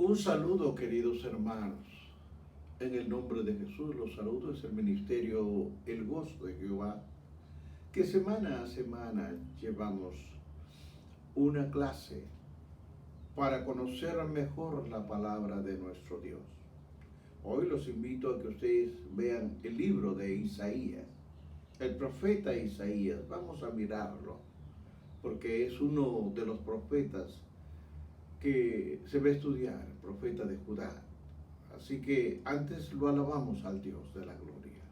Un saludo, queridos hermanos. En el nombre de Jesús los saludo. Es el ministerio El Gozo de Jehová, que semana a semana llevamos una clase para conocer mejor la palabra de nuestro Dios. Hoy los invito a que ustedes vean el libro de Isaías, el profeta Isaías. Vamos a mirarlo, porque es uno de los profetas que se va a estudiar, profeta de Judá. Así que antes lo alabamos al Dios de la gloria.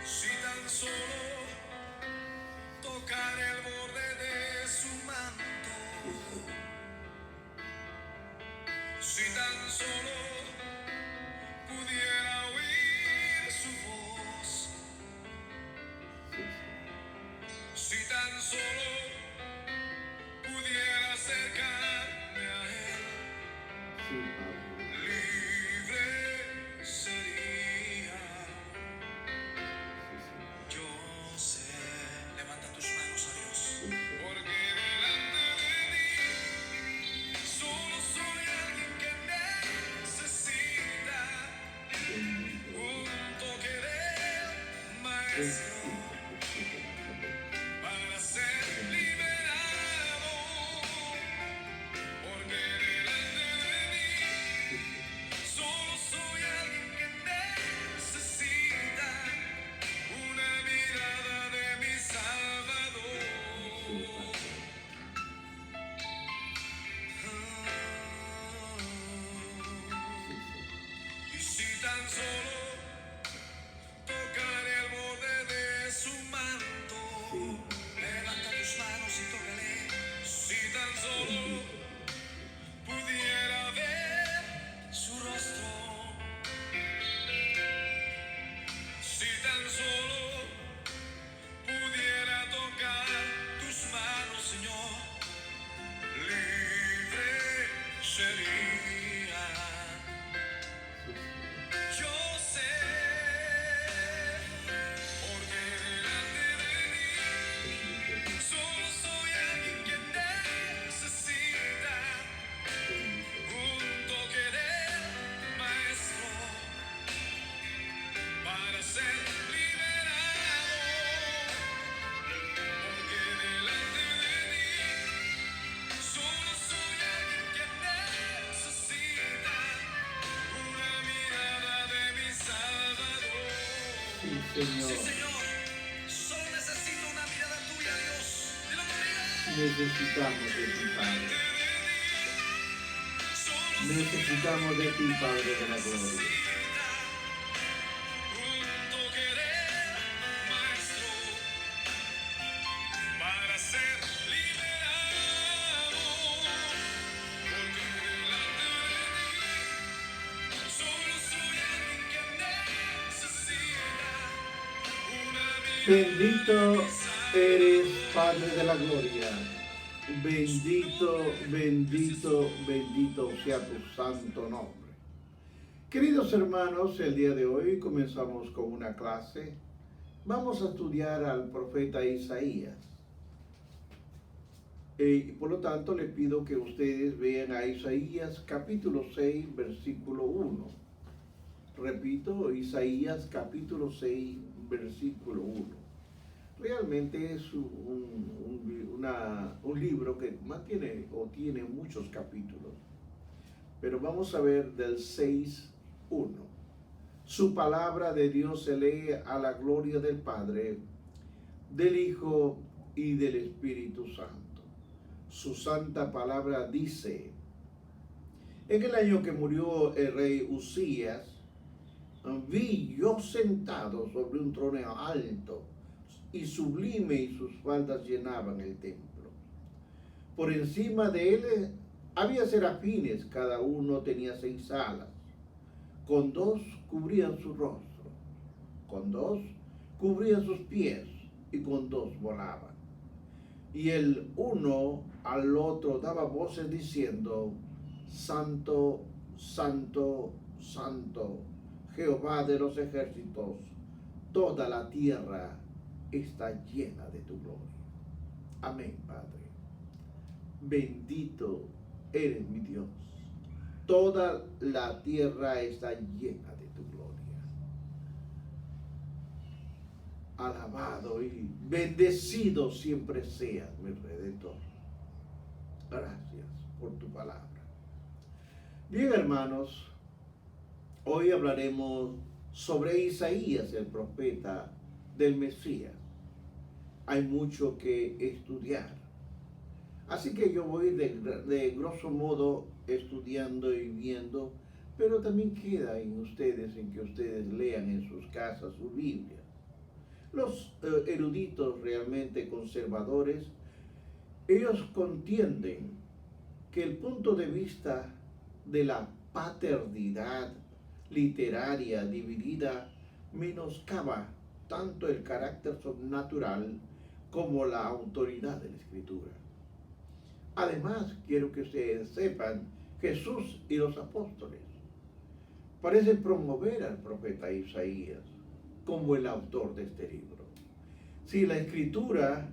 Si tan solo tocar el borde de su manto, si tan solo pudiera oír su voz, si tan solo pudiera acercarme a él, Sí, Padre. libre sería. Sí, Señor. Yo sé, levanta tus manos a Dios, Sí, Señor. porque delante de mí solo soy alguien que necesita Bendito un toque del Maestro para ser liberado, porque delante de mí solo soy alguien que necesita una mirada de mi Salvador. Y si tan solo tocar el borde de su manto, levanta tus manos y tócale. Si tan solo pudiera ver su rostro, si tan solo pudiera tocar tus manos, Señor, libre sería. Yo sé, porque delante de mí solo soy alguien que necesita un toque del Maestro para ser liberado, porque delante de mí solo soy alguien que necesita una mirada de mi Salvador. Sí, Sí, Señor. Señor, solo necesito una mirada tuya, Dios. Dilo conmigo. Necesitamos de ti, Padre. Delante de mí solo Necesitamos de ti, Padre de la gloria. un toque del Maestro para ser liberado, porque delante de mí solo soy alguien que necesita una Bendito eres, Padre de la gloria. Bendito, bendito, bendito sea tu santo nombre. Queridos hermanos, el día de hoy comenzamos con una clase. Vamos a estudiar al profeta Isaías. Por lo tanto, le pido que ustedes vean a Isaías capítulo 6, versículo 1. Repito, Isaías capítulo 6, versículo 1. Realmente es un libro que mantiene o tiene muchos capítulos. Pero vamos a ver del 6:1. Su palabra de Dios se lee a la gloria del Padre, del Hijo y del Espíritu Santo. Su santa palabra dice: en el año que murió el rey Usías, vi yo sentado sobre un trono alto y sublime, y sus faldas llenaban el templo. Por encima de él había serafines, cada uno tenía 6 alas. Con 2 cubrían su rostro, con 2 cubrían sus pies, y con 2 volaban. Y el uno al otro daba voces diciendo: Santo, Santo, Santo, Jehová de los ejércitos, toda la tierra está llena de tu gloria. Amén, Padre. Bendito eres mi Dios. Toda la tierra está llena de tu gloria. Alabado y bendecido siempre seas, mi Redentor. Gracias por tu palabra. Bien, hermanos, hoy hablaremos sobre Isaías, el profeta del Mesías. Hay mucho que estudiar. Así que yo voy de grosso modo estudiando y viendo, pero también queda en ustedes, en que ustedes lean en sus casas su Biblia. Los eruditos realmente conservadores, ellos contienden que el punto de vista de la paternidad literaria dividida menoscaba tanto el carácter sobrenatural como la autoridad de la Escritura. Además, quiero que ustedes sepan, Jesús y los apóstoles parecen promover al profeta Isaías como el autor de este libro. Si la Escritura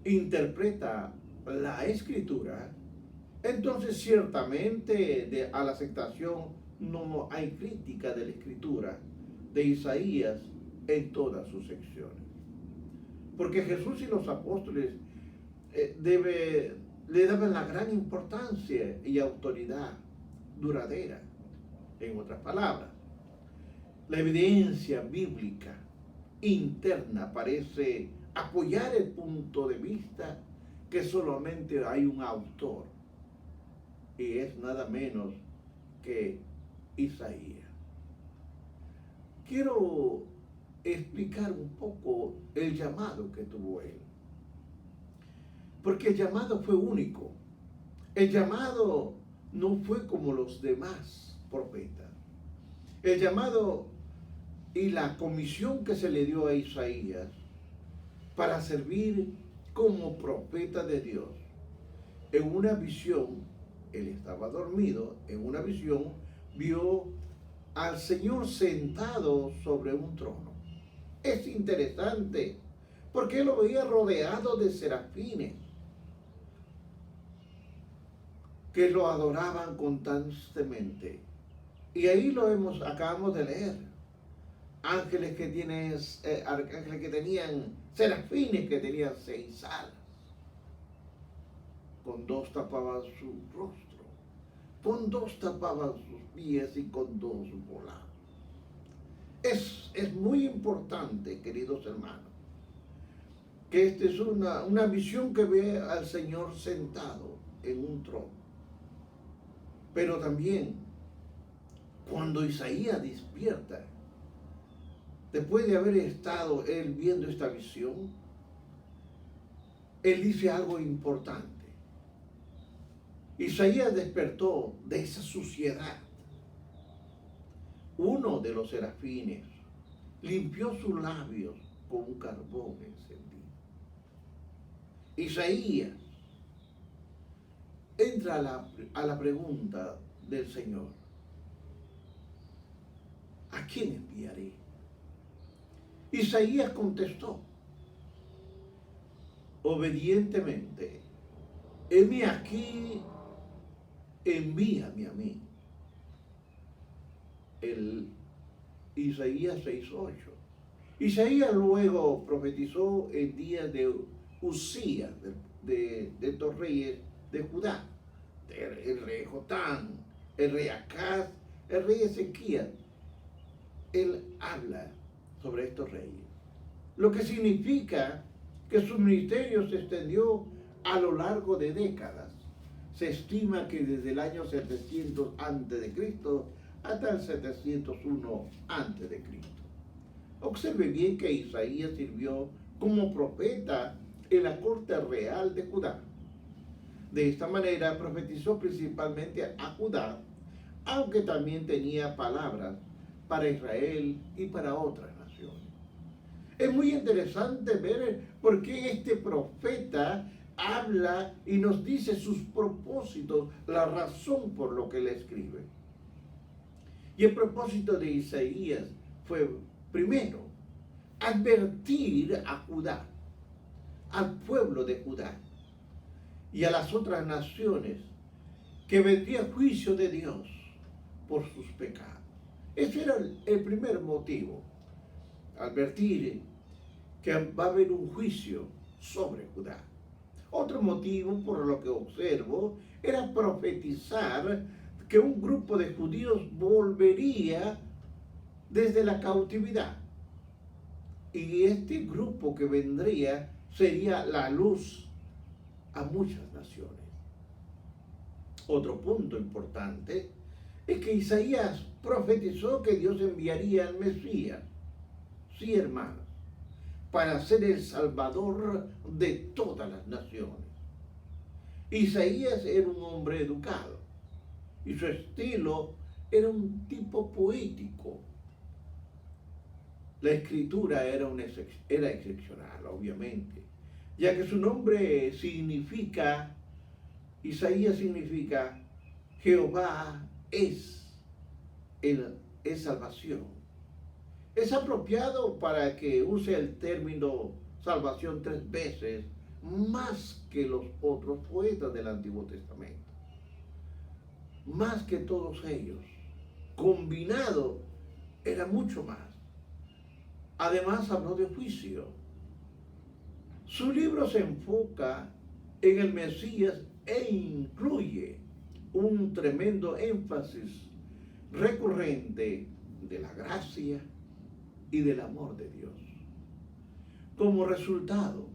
interpreta la Escritura, entonces ciertamente a la aceptación no hay crítica de la Escritura de Isaías en todas sus secciones. Porque Jesús y los apóstoles le daban la gran importancia y autoridad duradera. En otras palabras, la evidencia bíblica interna parece apoyar el punto de vista que solamente hay un autor, y es nada menos que Isaías. Quiero explicar un poco el llamado que tuvo él, porque el llamado fue único. El llamado no fue como los demás profetas. El llamado y la comisión que se le dio a Isaías para servir como profeta de Dios. En una visión, él estaba dormido, en una visión vio al Señor sentado sobre un trono. Es interesante porque él lo veía rodeado de serafines que lo adoraban constantemente. Y ahí acabamos de leer. Ángeles que tenían, serafines que tenían 6 alas. Con 2 tapaban su rostro, con 2 tapaban sus pies y con 2 volaban. Es muy importante, queridos hermanos, que esta es una visión que ve al Señor sentado en un trono. Pero también, cuando Isaías despierta, después de haber estado él viendo esta visión, él dice algo importante. Isaías despertó de esa suciedad. Uno de los serafines limpió sus labios con un carbón encendido. Isaías entra a la pregunta del Señor: ¿a quién enviaré? Isaías contestó obedientemente: heme aquí, envíame a mí. Isaías 6:8. Isaías luego profetizó el día de Usías, de estos reyes de Judá, el rey Jotán, el rey Acaz, el rey Ezequías. Él habla sobre estos reyes, lo que significa que su ministerio se extendió a lo largo de décadas. Se estima que desde el año 700 a.C. hasta el 701 a.C. Observe bien que Isaías sirvió como profeta en la corte real de Judá. De esta manera profetizó principalmente a Judá, aunque también tenía palabras para Israel y para otras naciones. Es muy interesante ver por qué este profeta habla y nos dice sus propósitos, la razón por lo que él escribe. Y el propósito de Isaías fue, primero, advertir a Judá, al pueblo de Judá, y a las otras naciones que vendría juicio de Dios por sus pecados. Ese era el primer motivo, advertir que va a haber un juicio sobre Judá. Otro motivo, por lo que observo, era profetizar que un grupo de judíos volvería desde la cautividad. Y este grupo que vendría sería la luz a muchas naciones. Otro punto importante es que Isaías profetizó que Dios enviaría al Mesías, sí, hermanos, para ser el Salvador de todas las naciones. Isaías era un hombre educado y su estilo era un tipo poético. La escritura era excepcional, obviamente, ya que su nombre significa, Isaías significa Jehová es salvación. Es apropiado para que use el término salvación 3 veces más que los otros poetas del Antiguo Testamento. Más que todos ellos. Combinado era mucho más. Además habló de juicio. Su libro se enfoca en el Mesías e incluye un tremendo énfasis recurrente de la gracia y del amor de Dios. Como resultado,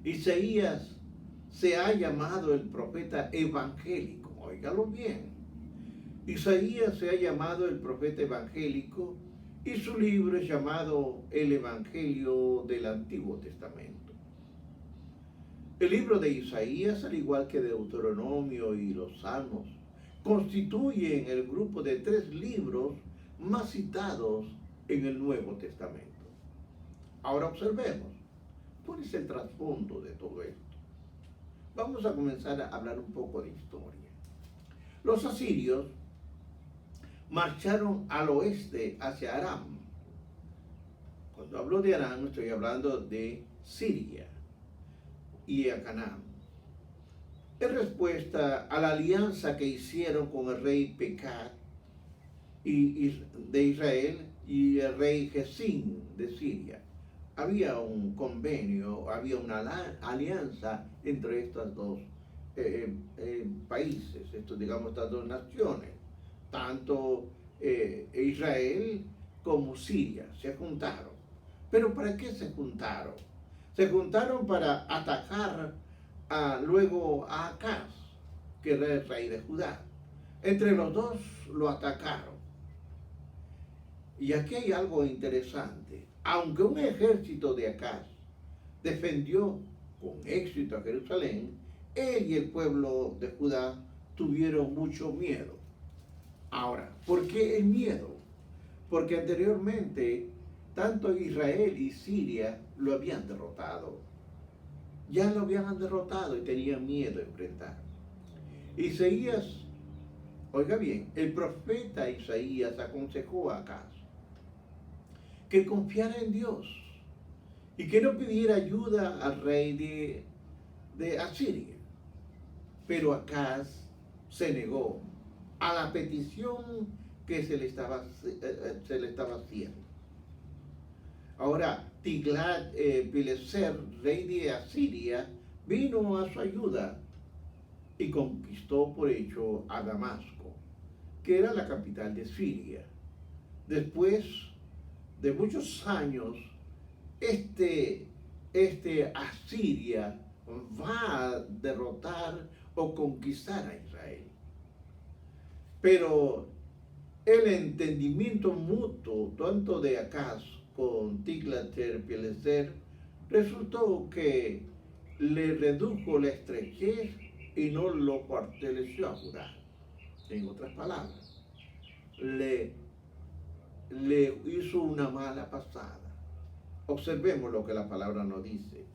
Isaías se ha llamado el profeta evangélico. Óigalo bien. Isaías se ha llamado el profeta evangélico y su libro es llamado el Evangelio del Antiguo Testamento. El libro de Isaías, al igual que Deuteronomio y los Salmos, constituyen el grupo de 3 libros más citados en el Nuevo Testamento. Ahora observemos, ¿cuál es el trasfondo de todo esto? Vamos a comenzar a hablar un poco de historia. Los asirios marcharon al oeste hacia Aram. Cuando hablo de Aram, estoy hablando de Siria y a Canaán. En respuesta a la alianza que hicieron con el rey Pekah de Israel y el rey Gesín de Siria. Había un convenio, había una alianza entre estos dos países, estas dos naciones, tanto Israel como Siria, se juntaron. ¿Pero para qué se juntaron? Se juntaron para atacar luego a Acaz, que era el rey de Judá. Entre los dos lo atacaron. Y aquí hay algo interesante. Aunque un ejército de Acaz defendió con éxito a Jerusalén, él y el pueblo de Judá tuvieron mucho miedo. Ahora, ¿por qué el miedo? Porque anteriormente tanto Israel y Siria lo habían derrotado. Ya lo habían derrotado y tenían miedo de enfrentar. Isaías, oiga bien, el profeta Isaías aconsejó a Acaz que confiara en Dios y que no pidiera ayuda al rey de Asiria. Pero Acaz se negó a la petición que se le estaba haciendo. Ahora, Tiglat-Pileser, rey de Asiria, vino a su ayuda y conquistó por hecho a Damasco, que era la capital de Siria. Después de muchos años, Asiria va a derrotar o conquistar a Israel. Pero el entendimiento mutuo, tanto de Acaz con Tiglat-Pileser, resultó que le redujo la estrechez y no lo fortaleció a Judá. En otras palabras, le hizo una mala pasada. Observemos lo que la palabra nos dice.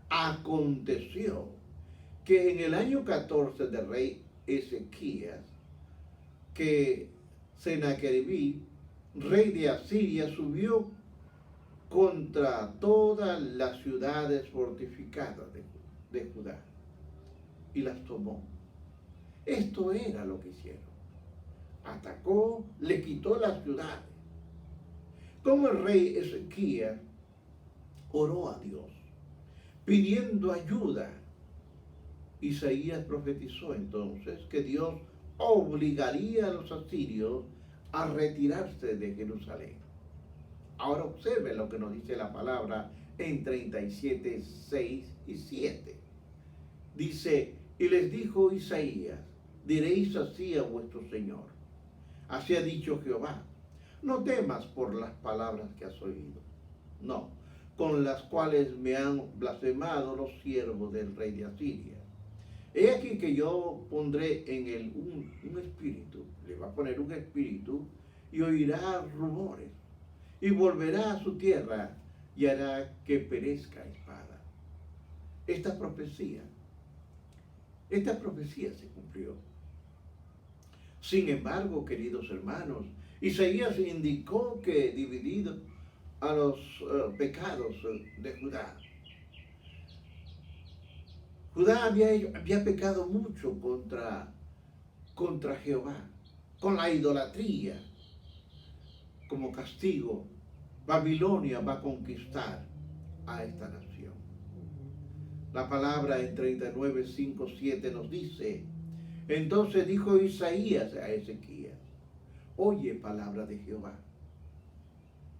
Aconteció que en el año 14 del rey Ezequías, que Sennacherib, rey de Asiria, subió contra todas las ciudades fortificadas de Judá. y las tomó. Esto era lo que hicieron. Atacó, le quitó las ciudades. Como el rey Ezequías oró a Dios, pidiendo ayuda, Isaías profetizó entonces que Dios obligaría a los asirios a retirarse de Jerusalén. Ahora observe lo que nos dice la palabra en 37, 6 y 7. Dice, y les dijo Isaías, diréis así a vuestro Señor, así ha dicho Jehová, no temas por las palabras que has oído, no, con las cuales me han blasfemado los siervos del rey de Asiria. He aquí que yo pondré en él un espíritu, le va a poner un espíritu, y oirá rumores, y volverá a su tierra, y hará que perezca espada. Esta profecía se cumplió. Sin embargo, queridos hermanos, Isaías indicó que dividido a los pecados de Judá. Judá había pecado mucho contra Jehová, con la idolatría. Como castigo, Babilonia va a conquistar a esta nación. La palabra en 39, 5, 7 nos dice, entonces dijo Isaías a Ezequías, oye palabra de Jehová,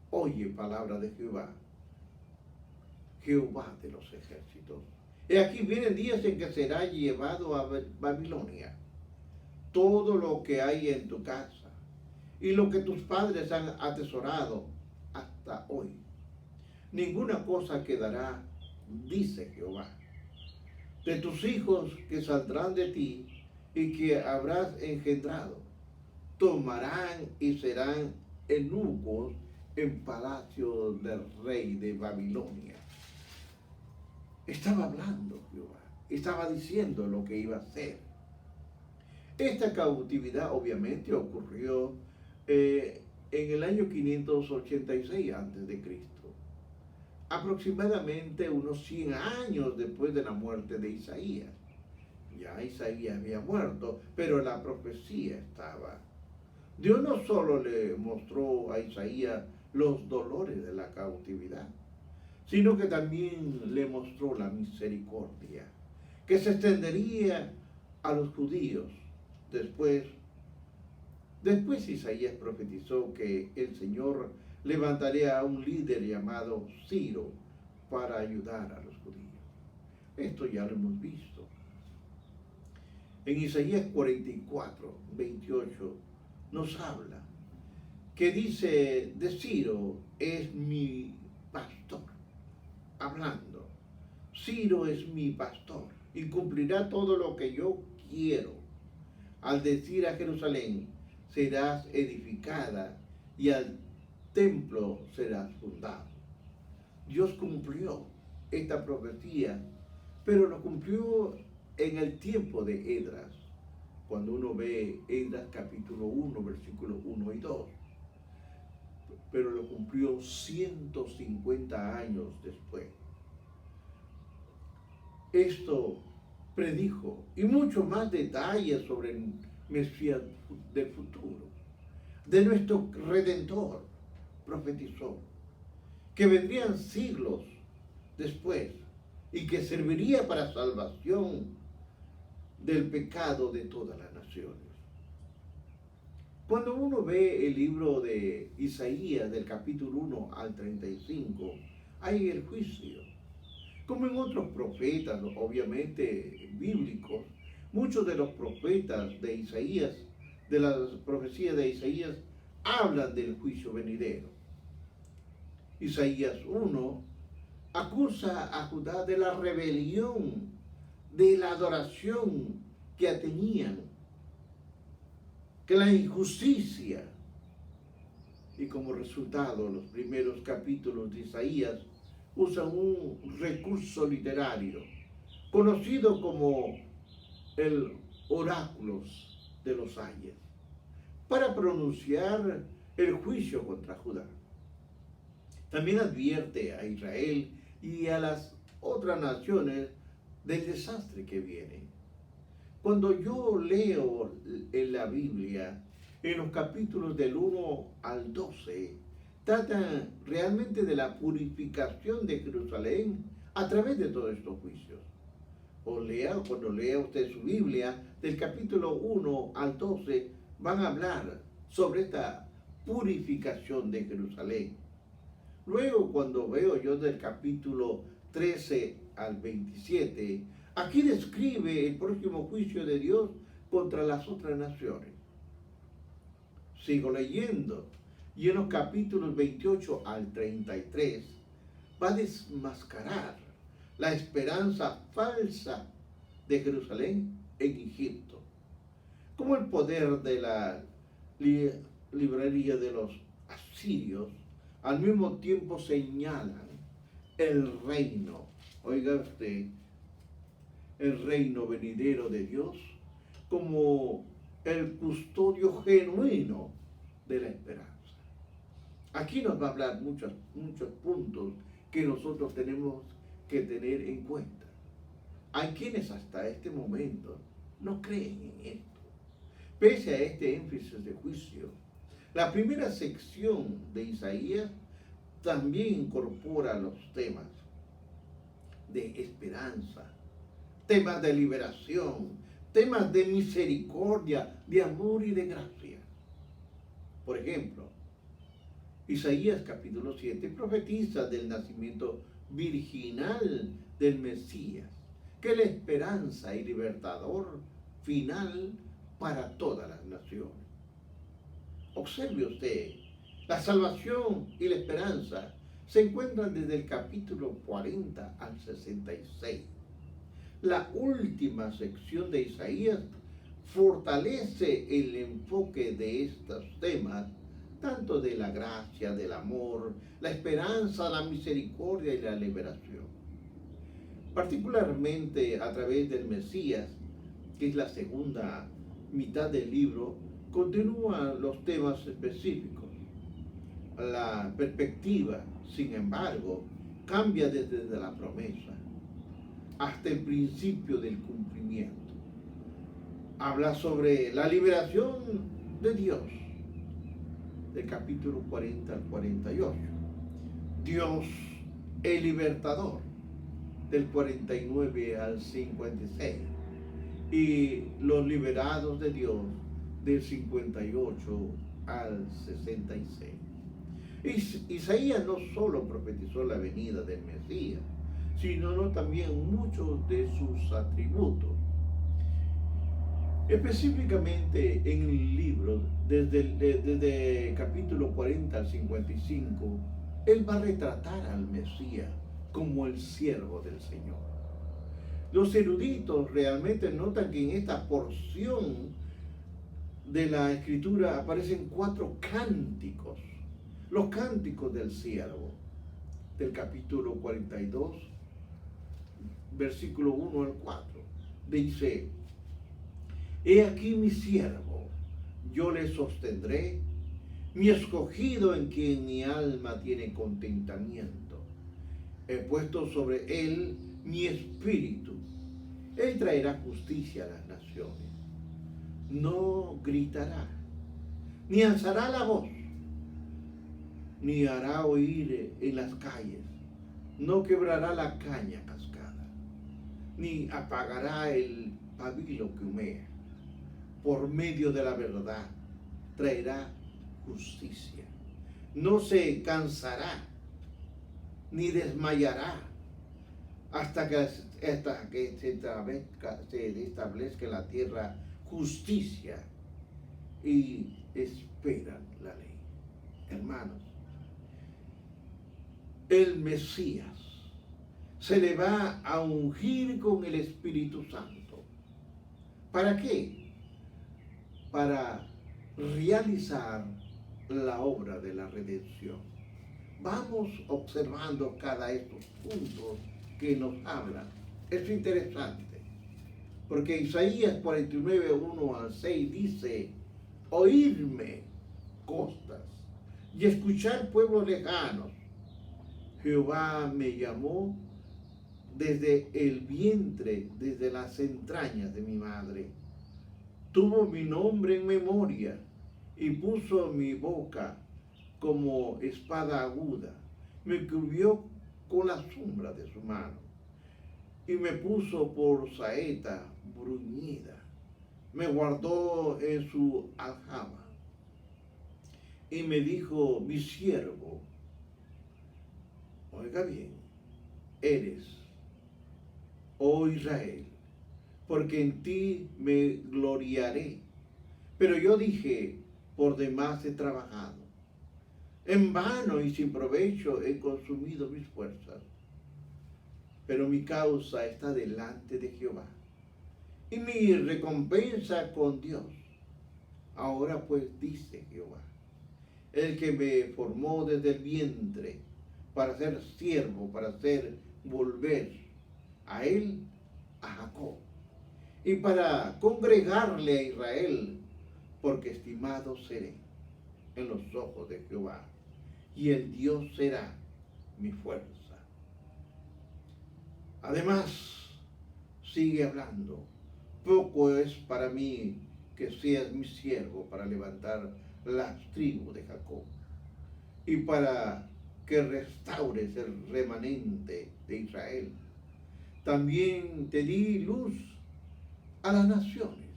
oye palabra de Jehová, Jehová de los ejércitos. Y aquí vienen días en que será llevado a Babilonia todo lo que hay en tu casa y lo que tus padres han atesorado hasta hoy. Ninguna cosa quedará, dice Jehová. De tus hijos que saldrán de ti y que habrás engendrado, tomarán y serán eunucos en palacio del rey de Babilonia. Estaba hablando Jehová, estaba diciendo lo que iba a hacer. Esta cautividad obviamente ocurrió en el año 586 a.C., aproximadamente unos 100 años después de la muerte de Isaías. Ya Isaías había muerto, pero la profecía estaba. Dios no solo le mostró a Isaías los dolores de la cautividad, sino que también le mostró la misericordia, que se extendería a los judíos. Después Isaías profetizó que el Señor levantaría a un líder llamado Ciro para ayudar a los judíos. Esto ya lo hemos visto. En Isaías 44, 28 nos habla que dice, de Ciro es mi pastor. Hablando, Ciro es mi pastor y cumplirá todo lo que yo quiero. Al decir a Jerusalén, serás edificada y al templo serás fundado. Dios cumplió esta profecía, pero lo cumplió en el tiempo de Esdras, cuando uno ve Esdras capítulo 1, versículos 1 y 2. Pero lo cumplió 150 años después. Esto predijo, y mucho más detalles sobre el Mesías del futuro, de nuestro Redentor, profetizó, que vendrían siglos después y que serviría para salvación del pecado de todas las naciones. Cuando uno ve el libro de Isaías del capítulo 1 al 35, hay el juicio. Como en otros profetas, obviamente bíblicos, muchos de los profetas de Isaías, de las profecías de Isaías, hablan del juicio venidero. Isaías 1 acusa a Judá de la rebelión, de la adoración que tenían, que la injusticia. Y como resultado, los primeros capítulos de Isaías usan un recurso literario conocido como el oráculos de los ayes para pronunciar el juicio contra Judá. También advierte a Israel y a las otras naciones del desastre que viene. Cuando yo leo en la Biblia, en los capítulos del 1 al 12, tratan realmente de la purificación de Jerusalén a través de todos estos juicios. Cuando lea usted su Biblia, del capítulo 1 al 12, van a hablar sobre esta purificación de Jerusalén. Luego, cuando veo yo del capítulo 13 al 27, aquí describe el próximo juicio de Dios contra las otras naciones. Sigo leyendo, y en los capítulos 28 al 33 va a desmascarar la esperanza falsa de Jerusalén en Egipto, como el poder de la librería de los asirios al mismo tiempo señalan el reino, oiga usted, el reino venidero de Dios como el custodio genuino de la esperanza. Aquí nos va a hablar muchos puntos que nosotros tenemos que tener en cuenta. Hay quienes hasta este momento no creen en esto. Pese a este énfasis de juicio, la primera sección de Isaías también incorpora los temas de esperanza, temas de liberación, temas de misericordia, de amor y de gracia. Por ejemplo, Isaías capítulo 7 profetiza del nacimiento virginal del Mesías, que es la esperanza y libertador final para todas las naciones. Observe usted, la salvación y la esperanza se encuentran desde el capítulo 40 al 66. La última sección de Isaías fortalece el enfoque de estos temas, tanto de la gracia, del amor, la esperanza, la misericordia y la liberación. Particularmente a través del Mesías, que es la segunda mitad del libro, continúan los temas específicos. La perspectiva, sin embargo, cambia desde la promesa hasta el principio del cumplimiento. Habla sobre la liberación de Dios, del capítulo 40 al 48. Dios, el libertador, del 49 al 56. Y los liberados de Dios, del 58 al 66. Isaías no solo profetizó la venida del Mesías, sino también muchos de sus atributos. Específicamente en el libro, desde el capítulo 40 al 55, él va a retratar al Mesías como el siervo del Señor. Los eruditos realmente notan que en esta porción de la escritura aparecen 4 cánticos, los cánticos del siervo, del capítulo 42, versículo 1 al 4. Dice: he aquí mi siervo, yo le sostendré, mi escogido en quien mi alma tiene contentamiento. He puesto sobre él mi espíritu. Él traerá justicia a las naciones. No gritará, ni alzará la voz, ni hará oír en las calles. No quebrará la caña cascada, ni apagará el pabilo que humea. Por medio de la verdad traerá justicia. No se cansará, ni desmayará, hasta que se establezca en la tierra justicia, y esperan la ley. Hermanos, el Mesías se le va a ungir con el Espíritu Santo. ¿Para qué? Para realizar la obra de la redención. Vamos observando cada de estos puntos que nos hablan. Es interesante, porque Isaías 49, 1 al 6 dice: oírme, costas, y escuchar pueblos lejanos. Jehová me llamó desde el vientre, desde las entrañas de mi madre. Tuvo mi nombre en memoria y puso mi boca como espada aguda. Me cubrió con la sombra de su mano y me puso por saeta bruñida. Me guardó en su aljama y me dijo, mi siervo, oiga bien, eres, oh Israel, porque en ti me gloriaré. Pero yo dije, por demás he trabajado, en vano y sin provecho he consumido mis fuerzas. Pero mi causa está delante de Jehová, y mi recompensa con Dios. Ahora pues dice Jehová, el que me formó desde el vientre, para ser siervo, para hacer volver a él, a Jacob, y para congregarle a Israel, porque estimado seré en los ojos de Jehová, y el Dios será mi fuerza. Además, sigue hablando, poco es para mí que seas mi siervo para levantar las tribus de Jacob, y para que restaures el remanente de Israel. También te di luz a las naciones,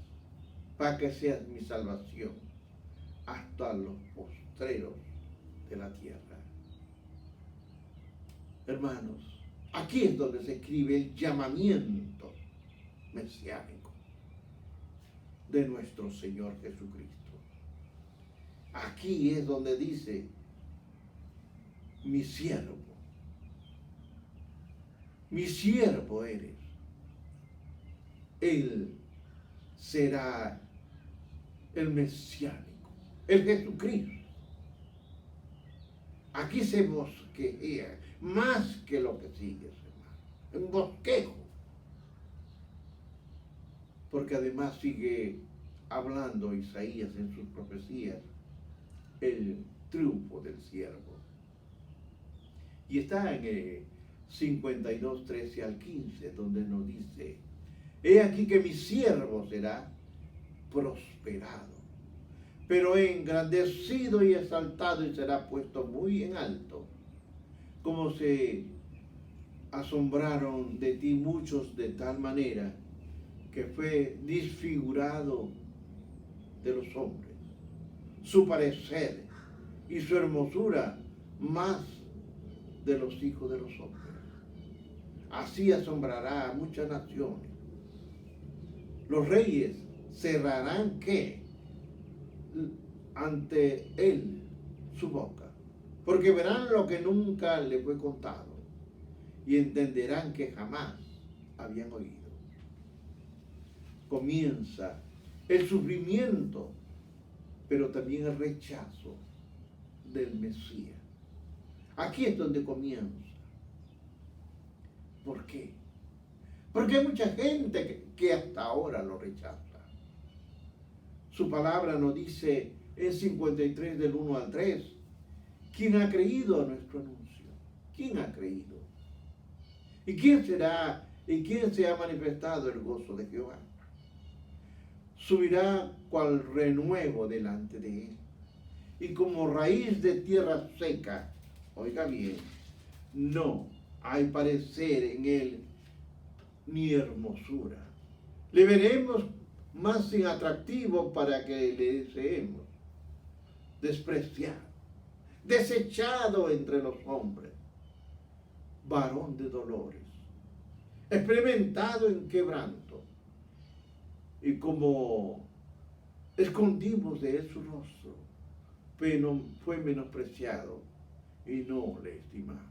para que seas mi salvación hasta los postreros de la tierra. Hermanos, aquí es donde se escribe el llamamiento mesiánico de nuestro Señor Jesucristo. Aquí es donde dice, mi siervo eres. Él será el mesiánico, el Jesucristo. Aquí se bosquejea más que lo que sigue, hermano, un bosquejo. Porque además sigue hablando Isaías en sus profecías el triunfo del siervo. Y está en el 52, 13 al 15, donde nos dice, he aquí que mi siervo será prosperado, pero engrandecido y exaltado, y será puesto muy en alto. Como se asombraron de ti muchos de tal manera que fue disfigurado de los hombres, su parecer y su hermosura más de los hijos de los hombres. Así asombrará a muchas naciones. Los reyes cerrarán ¿qué? Ante él su boca, porque verán lo que nunca le fue contado y entenderán que jamás habían oído. Comienza el sufrimiento, pero también el rechazo del Mesías. Aquí es donde comienza. ¿Por qué? Porque hay mucha gente que hasta ahora lo rechaza. Su palabra nos dice en 53 del 1 al 3, ¿quién ha creído a nuestro anuncio? ¿Quién ha creído? ¿Y quién será? ¿Y quién se ha manifestado el gozo de Jehová? Subirá cual renuevo delante de él, y como raíz de tierra seca, oiga bien, no hay parecer en él ni hermosura. Le veremos más sin atractivo para que le deseemos. Despreciado, desechado entre los hombres, varón de dolores, experimentado en quebranto, y como escondimos de él su rostro, pero fue menospreciado y no le estimamos.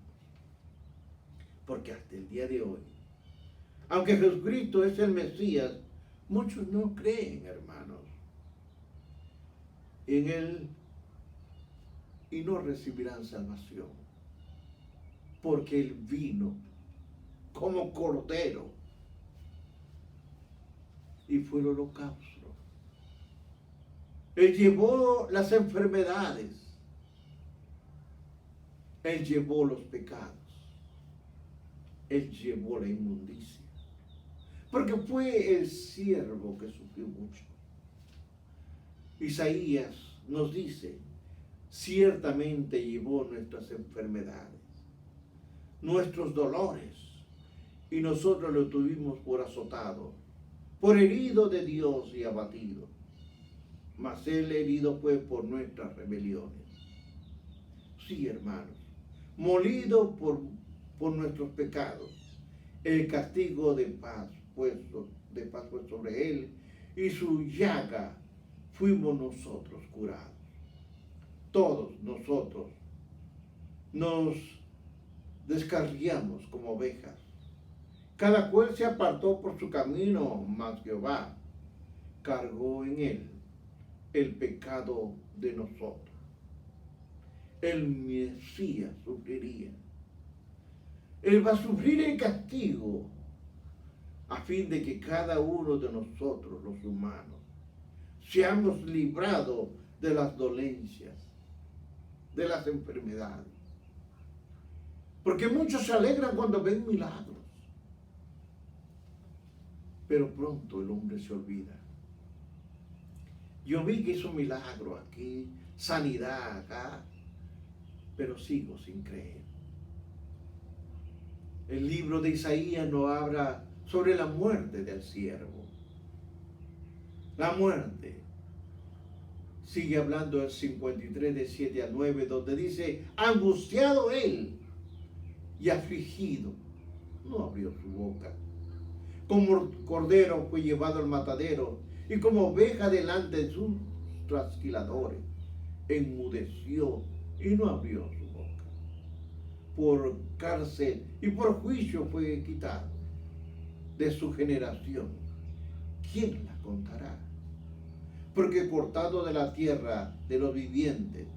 Porque hasta el día de hoy, aunque Jesucristo es el Mesías, muchos no creen, hermanos, en él y no recibirán salvación, porque él vino como cordero y fue el holocausto. Él llevó las enfermedades, él llevó los pecados, Él llevó la inmundicia. Porque fue el siervo que sufrió mucho. Isaías nos dice, ciertamente llevó nuestras enfermedades, nuestros dolores, y nosotros lo tuvimos por azotado, por herido de Dios y abatido. Mas él herido fue por nuestras rebeliones. Sí, hermanos, molido por nuestros pecados. El castigo de paz fue sobre él, y su llaga fuimos nosotros curados. Todos nosotros nos descarriamos como ovejas. Cada cual se apartó por su camino, mas Jehová cargó en él el pecado de nosotros. El Mesías sufriría. Él va a sufrir el castigo a fin de que cada uno de nosotros, los humanos, seamos librados de las dolencias, de las enfermedades. Porque muchos se alegran cuando ven milagros, pero pronto el hombre se olvida. Yo vi que hizo milagro aquí, sanidad acá, pero sigo sin creer. El libro de Isaías nos habla sobre la muerte del siervo. La muerte. Sigue hablando el 53 de 7 a 9, donde dice, angustiado él y afligido, no abrió su boca. Como cordero fue llevado al matadero, y como oveja delante de sus trasquiladores, enmudeció y no abrió su boca. Por cárcel y por juicio fue quitado. De su generación, ¿quién la contará? Porque cortado de la tierra de los vivientes,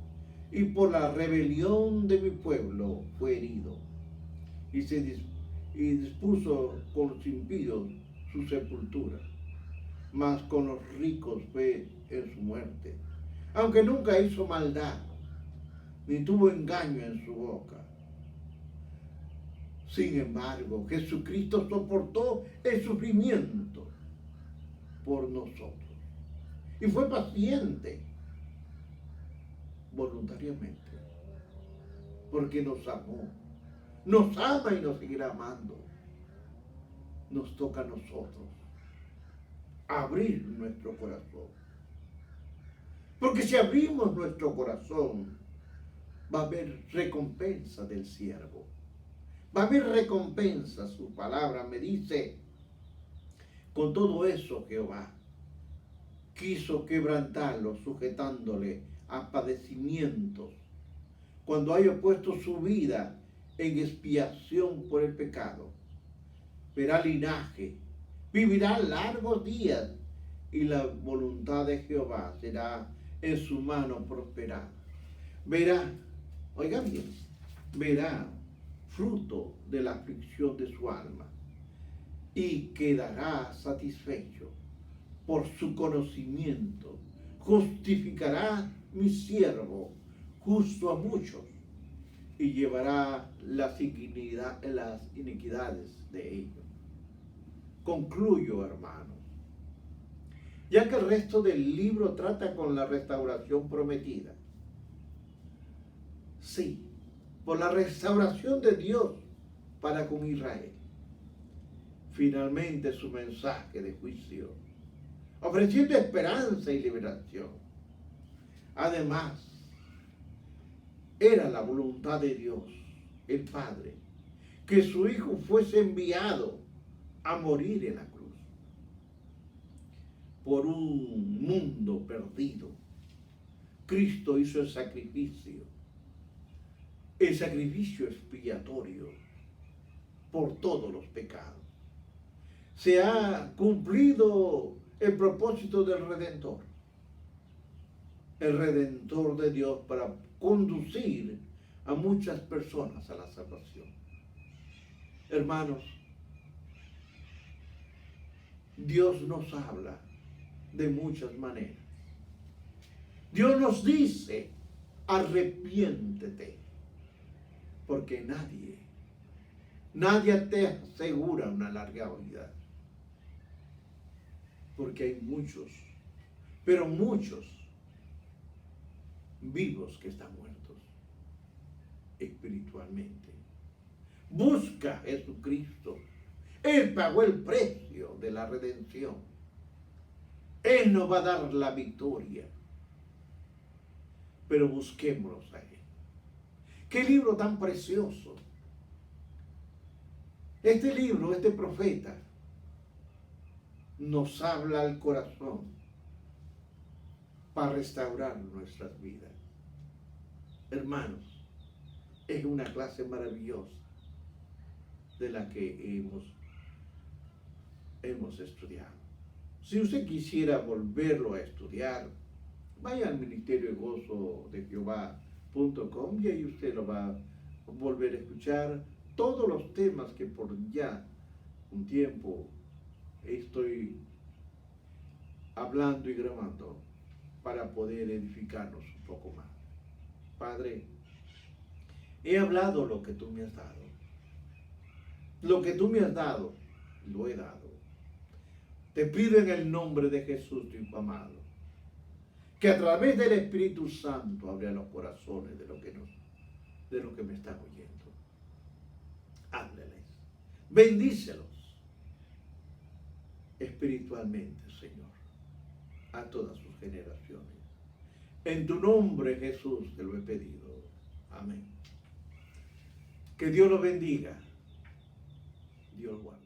y por la rebelión de mi pueblo fue herido, y dispuso con los impíos su sepultura, mas con los ricos fue en su muerte, aunque nunca hizo maldad, ni tuvo engaño en su boca. Sin embargo, Jesucristo soportó el sufrimiento por nosotros y fue paciente voluntariamente, porque nos amó, nos ama y nos seguirá amando. Nos toca a nosotros abrir nuestro corazón, porque si abrimos nuestro corazón va a haber recompensa del siervo. Va a haber recompensa. Su palabra me dice, con todo eso Jehová quiso quebrantarlo, sujetándole a padecimientos, cuando haya puesto su vida en expiación por el pecado. Verá linaje, vivirá largos días, y la voluntad de Jehová será en su mano prosperada. Verá, oiga bien, verá fruto de la aflicción de su alma, y quedará satisfecho por su conocimiento. Justificará mi siervo justo a muchos, y llevará las iniquidades de ellos. Concluyo, hermanos, ya que el resto del libro trata con la restauración prometida. Sí, por la restauración de Dios para con Israel. Finalmente su mensaje de juicio, ofreciendo esperanza y liberación. Además, era la voluntad de Dios, el Padre, que su Hijo fuese enviado a morir en la cruz por un mundo perdido. Cristo hizo el sacrificio expiatorio por todos los pecados. Se ha cumplido el propósito del Redentor, el Redentor de Dios, para conducir a muchas personas a la salvación. Hermanos, Dios nos habla de muchas maneras. Dios nos dice, Nadie te asegura una larga vida. Porque hay muchos, pero muchos vivos que están muertos espiritualmente. Busca a Jesucristo. Él pagó el precio de la redención. Él nos va a dar la victoria. Pero busquémoslos a Él. ¡Qué libro tan precioso! Este libro, este profeta, nos habla al corazón para restaurar nuestras vidas. Hermanos, es una clase maravillosa de la que hemos estudiado. Si usted quisiera volverlo a estudiar, vaya al Ministerio de Gozo de Jehová.com y ahí usted lo va a volver a escuchar todos los temas que por ya un tiempo estoy hablando y grabando para poder edificarnos un poco más. Padre, he hablado lo que tú me has dado. Lo que tú me has dado, lo he dado. Te pido en el nombre de Jesús, tu Hijo amado, que a través del Espíritu Santo abra los corazones de lo que me están oyendo. Hábleles, bendícelos espiritualmente, Señor, a todas sus generaciones. En tu nombre, Jesús, te lo he pedido. Amén. Que Dios los bendiga. Dios guarde.